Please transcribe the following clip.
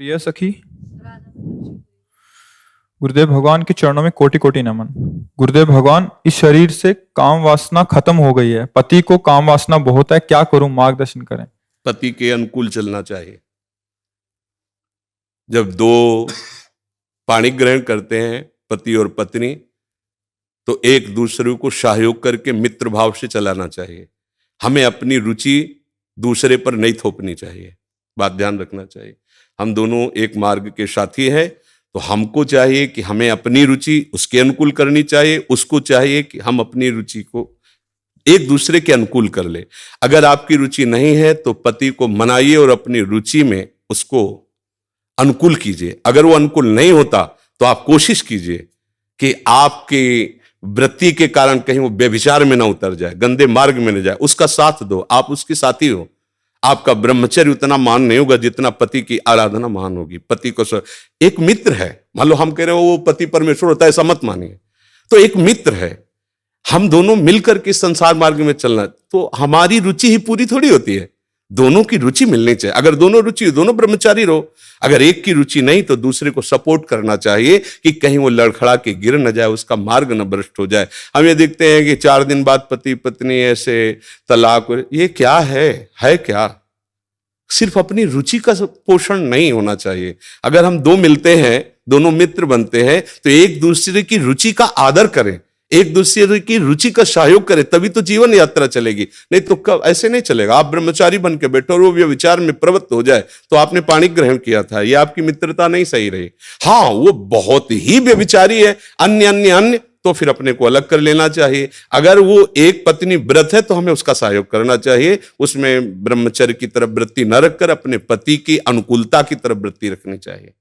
प्रिय सखी, गुरुदेव भगवान के चरणों में कोटि कोटि नमन। गुरुदेव भगवान, इस शरीर से काम वासना खत्म हो गई है, पति को काम वासना बहुत है, क्या करूं, मार्गदर्शन करें। पति के अनुकूल चलना चाहिए। जब दो पाणी ग्रहण करते हैं पति और पत्नी, तो एक दूसरे को सहयोग करके मित्र भाव से चलाना चाहिए। हमें अपनी रुचि दूसरे पर नहीं थोपनी चाहिए, बात ध्यान रखना चाहिए। हम दोनों एक मार्ग के साथी हैं, तो हमको चाहिए कि हमें अपनी रुचि उसके अनुकूल करनी चाहिए, उसको चाहिए कि हम अपनी रुचि को एक दूसरे के अनुकूल कर ले। अगर आपकी रुचि नहीं है तो पति को मनाइए और अपनी रुचि में उसको अनुकूल कीजिए। अगर वो अनुकूल नहीं होता तो आप कोशिश कीजिए कि आपके वृत्ति के कारण कहीं वो व्यभिचार में ना उतर जाए, गंदे मार्ग में न जाए। उसका साथ दो, आप उसके साथी हो। आपका ब्रह्मचर्य उतना महान नहीं होगा जितना पति की आराधना महान होगी। पति को एक मित्र है, मान लो हम कह रहे हो वो पति परमेश्वर होता है, ऐसा मत मानिए। तो एक मित्र है, हम दोनों मिलकर के संसार मार्ग में चलना, तो हमारी रुचि ही पूरी थोड़ी होती है, दोनों की रुचि मिलनी चाहिए। अगर दोनों रुचि, दोनों ब्रह्मचारी रहो। अगर एक की रुचि नहीं तो दूसरे को सपोर्ट करना चाहिए कि कहीं वो लड़खड़ा के गिर न जाए, उसका मार्ग न भ्रष्ट हो जाए। हम ये देखते हैं कि 4 दिन बाद पति पत्नी ऐसे तलाक, ये क्या है क्या? सिर्फ अपनी रुचि का पोषण नहीं होना चाहिए। अगर हम दो मिलते हैं, दोनों मित्र बनते हैं, तो एक दूसरे की रुचि का आदर करें, एक दूसरे की रुचि का सहयोग करें, तभी तो जीवन यात्रा चलेगी। नहीं तो कब ऐसे नहीं चलेगा। आप ब्रह्मचारी बन के बैठो और वो व्यभिचार में प्रवृत्त हो जाए, तो आपने पाणी ग्रहण किया था, ये आपकी मित्रता नहीं सही रही। हाँ, वो बहुत ही व्यभिचारी है, अन्य, तो फिर अपने को अलग कर लेना चाहिए। अगर वो एक पत्नी व्रत है तो हमें उसका सहयोग करना चाहिए, उसमें ब्रह्मचर्य की तरफ वृत्ति न रखकर अपने पति की अनुकूलता की तरफ वृत्ति रखनी चाहिए।